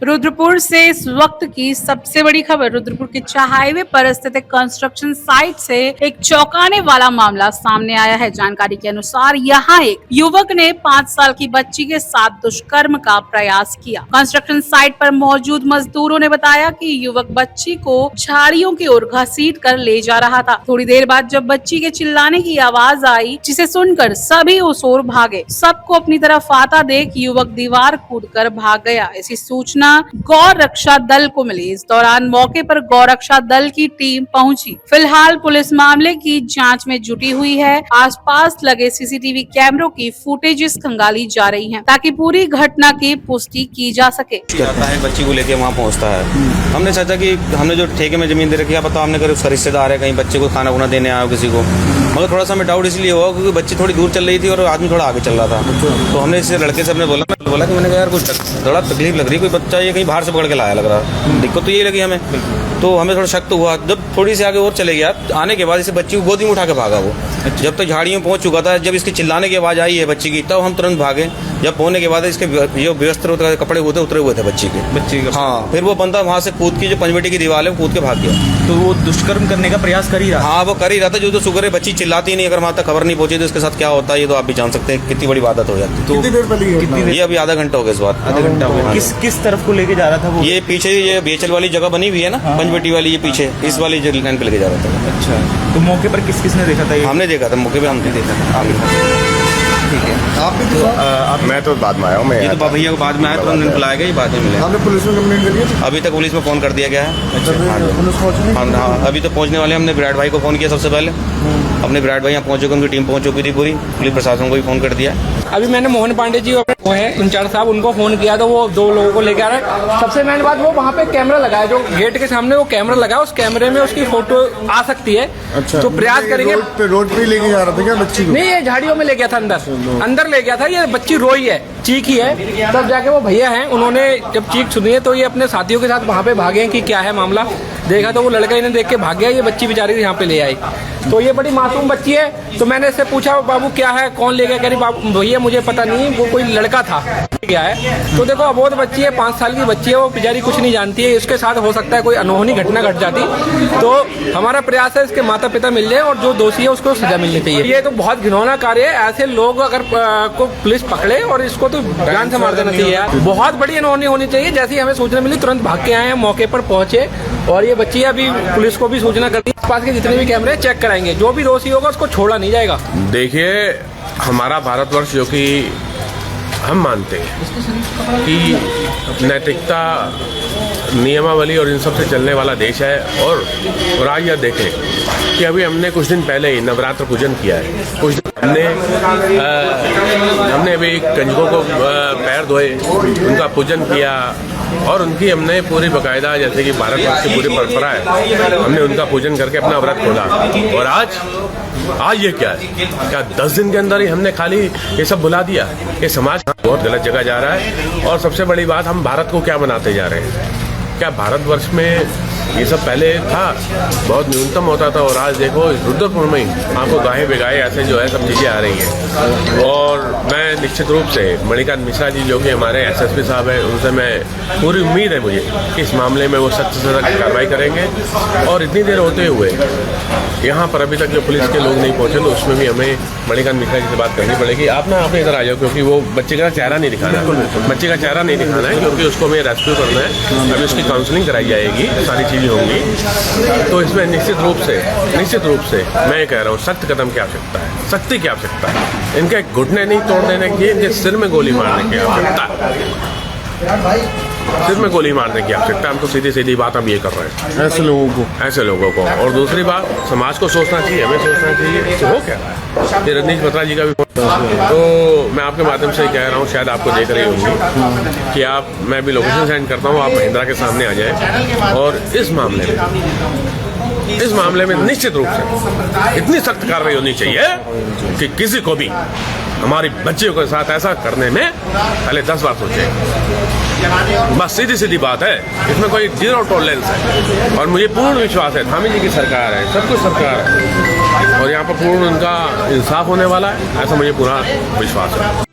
रुद्रपुर से इस वक्त की सबसे बड़ी खबर। रुद्रपुर के चाह हाईवे पर स्थित एक कंस्ट्रक्शन साइट से एक चौंकाने वाला मामला सामने आया है। जानकारी के अनुसार यहाँ एक युवक ने 5 साल की बच्ची के साथ दुष्कर्म का प्रयास किया। कंस्ट्रक्शन साइट पर मौजूद मजदूरों ने बताया कि युवक बच्ची को झाड़ियों की ओर घसीट कर ले जा रहा था। थोड़ी देर बाद जब बच्ची के चिल्लाने की आवाज आई, जिसे सुनकर सभी उस ओर भागे। सबको अपनी तरफ आता देख युवक दीवार कूदकर भाग गया। इसी सूचना गौ रक्षा दल को मिली। इस दौरान मौके पर गौ रक्षा दल की टीम पहुंची। फिलहाल पुलिस मामले की जांच में जुटी हुई है। आसपास लगे सीसीटीवी कैमरों की फुटेजेस खंगाली जा रही हैं, ताकि पूरी घटना की पुष्टि की जा सके। जाता है बच्ची को लेके वहाँ पहुँचता है। हमने सोचा कि हमने जो ठेके में जमीन दे रखी है, पता हमने करीब उसका रिश्तेदार है, कहीं बच्चे को खाना खुना देने आया हो किसी को। मगर थोड़ा सा हमें डाउट इसलिए हुआ क्योंकि बच्ची थोड़ी दूर चल रही थी और आदमी थोड़ा आगे चल रहा था। तो हमने इसे लड़के से हमने बोला कि मैंने कहा यार कुछ थोड़ा तकलीफ लग रही, कोई बच्चा ये कहीं बाहर से पकड़ के लाया लग रहा। दिक्कत तो यही लगी हमें। तो हमें थोड़ा शक तो हुआ। जब थोड़ी सी आगे और चले गया, आने के बाद इसे बच्ची को गोदी में उठा के भागा वो। जब तक झाड़ियों में पहुंच चुका था, जब इसके चिल्लाने की आवाज़ आई है बच्ची की, तब हम तुरंत भागे। जब पहुंचने के बाद इसके जो व्यवस्था कपड़े होते उतरे हुए थे बच्ची के। हाँ, फिर वो बंदा वहाँ से कूद की जो पंचवटी की दीवार है कूद के भाग गया। तो वो दुष्कर्म करने का प्रयास कर ही रहा। हाँ, वो कर ही रहा था। जो तो शुक्र है बच्ची चिल्लाती नहीं। अगर वहाँ तक खबर नहीं पहुंची तो इसके साथ क्या होता है ये तो आप भी जान सकते हैं। कितनी बड़ी आदत हो जाती। तो कितनी देर पहले ये अभी आधा घंटा हो गया इस बात। आधा घंटा हो गया। किस तरफ को लेके जा रहा था वो? ये पीछे ये बेचल वाली जगह बनी हुई है ना, पंचवटी वाली, ये पीछे इस वाली लाइन पे लेके जा रहा था। अच्छा, तो मौके पर किसने देखा था ये? हमने देखा था मौके पे, हमने देखा था। ठीक है। आपने तो मैं तो बाद में आया हूँ। ये तो भैया को बाद में आया, तुरंत बुलाया गया, बाद में मिले। आपने पुलिस में कंप्लेंट करी है? अभी तक पुलिस में फोन कर दिया गया है। पुलिस पहुंची? हाँ, अभी तो पहुंचने वाले। हमने विराट भाई को फोन किया सबसे पहले। अपने विराट भाई यहाँ पहुंच चुके, उनकी टीम पहुंच चुकी थी पूरी। पुलिस प्रशासन को भी फोन कर दिया। अभी मैंने मोहन पांडे जी वो है इंचार्ज साहब, उनको फोन किया तो वो 2 लोगों को लेकर आ रहे हैं। सबसे मेन बात, वो वहाँ पे कैमरा लगाया, जो गेट के सामने वो कैमरा लगा, उस कैमरे में उसकी फोटो आ सकती है। अच्छा, तो प्रयास करेंगे। रोड पे लेके जा रहा था क्या बच्ची को? नहीं, ये झाड़ियों में ले गया था, अंदर ले गया था। ये बच्ची रोई है, चीखी है। तब जाके वो भैया हैं, उन्होंने जब चीख सुनी है तो ये अपने साथियों के साथ वहाँ पे भागे कि क्या है मामला। देखा तो वो लड़का इन्हें देख के भाग गया। ये बच्ची बेचारी यहाँ पे ले आई। तो ये बड़ी मासूम बच्ची है। तो मैंने इससे पूछा, बाबू क्या है, कौन ले गया? कह रही बाबू भैया मुझे पता नहीं, वो कोई लड़का था गया है। तो देखो, अबोध बच्ची है, 5 साल की बच्ची है, वो बेचारी कुछ नहीं जानती है। इसके साथ हो सकता है कोई अनहोनी घटना घट जाती। तो हमारा प्रयास है इसके माता पिता मिल जाए और जो दोषी है उसको सजा मिलनी चाहिए। ये तो बहुत घिनौना कार्य है। ऐसे लोग अगर को पुलिस पकड़े और इसको तो जान से मार देना चाहिए यार। बहुत बड़ी अनहोनी होनी चाहिए। जैसे ही हमें सूचना मिली तुरंत भाग के आए हैं, मौके पर पहुंचे और ये बच्ची अभी पुलिस को भी सूचना कर दी। आसपास के जितने भी कैमरे चेक कराएंगे, जो भी दोषी होगा उसको छोड़ा नहीं जाएगा। देखिए, हमारा भारतवर्ष जो कि हम मानते हैं कि नैतिकता, नियमावली और इन सब से चलने वाला देश है। और आज यह देखें कि अभी हमने कुछ दिन पहले ही नवरात्र पूजन किया है। कुछ दिन हमने अभी कंजकों को पैर धोए, उनका पूजन किया और उनकी हमने पूरी बाकायदा, जैसे कि भारतवर्ष की पूरी परंपरा है, हमने उनका पूजन करके अपना व्रत खोला। और आज ये क्या है? क्या 10 दिन के अंदर ही हमने खाली ये सब भुला दिया? ये समाज बहुत गलत जगह जा रहा है। और सबसे बड़ी बात, हम भारत को क्या बनाते जा रहे हैं? क्या भारतवर्ष में ये सब पहले था, बहुत न्यूनतम होता था, और आज देखो रुद्रपुर में ही आपको गाहे बेगाहे ऐसे जो है सब चीज़ें आ रही हैं। और मैं निश्चित रूप से मणिकांत मिश्रा जी जो कि हमारे SSP साहब हैं, उनसे मैं पूरी उम्मीद है मुझे कि इस मामले में वो सख्त से सख्त कार्रवाई करेंगे। और इतनी देर होते हुए यहाँ पर अभी तक जो पुलिस के लोग नहीं पहुँचे, तो उसमें भी हमें मणिकांत मिश्रा जी से बात करनी पड़ेगी। आप ना इधर आ जाओ, क्योंकि वो बच्चे का चेहरा नहीं दिखाना है। बच्चे का चेहरा नहीं दिखाना है, क्योंकि उसको हमें रेस्क्यू करना है। अभी उसकी काउंसलिंग कराई जाएगी, सारी चीज़ें होंगी। तो इसमें निश्चित रूप से मैं कह रहा हूँ, सख्त कदम की आवश्यकता है, सख्ती की आवश्यकता है। इनके घुटने नहीं तोड़ देने की, इनके सिर में गोली मारने की आवश्यकता है। सिर में गोली मारने की आवश्यकता। हम तो सीधी बात हम ये कर रहे हैं ऐसे लोगों को। और दूसरी बात, समाज को सोचना चाहिए, हमें सोचना चाहिए। तो हो क्या ये रजनीश बत्रा जी का भी तो मैं आपके माध्यम से कह रहा हूँ, शायद आपको देख रही होंगी कि मैं भी लोकेशन सेंड करता हूँ, आप महिंद्रा के सामने आ जाए। और इस मामले में निश्चित रूप से इतनी सख्त कार्रवाई होनी चाहिए कि किसी को भी हमारी बच्चियों के साथ ऐसा करने में पहले 10 बार सोचे। बस सीधी बात है, इसमें कोई 0 टॉलरेंस है। और मुझे पूर्ण विश्वास है, धामी जी की सरकार है, सब कुछ सरकार है, और यहाँ पर पूर्ण उनका इंसाफ होने वाला है, ऐसा मुझे पूरा विश्वास है।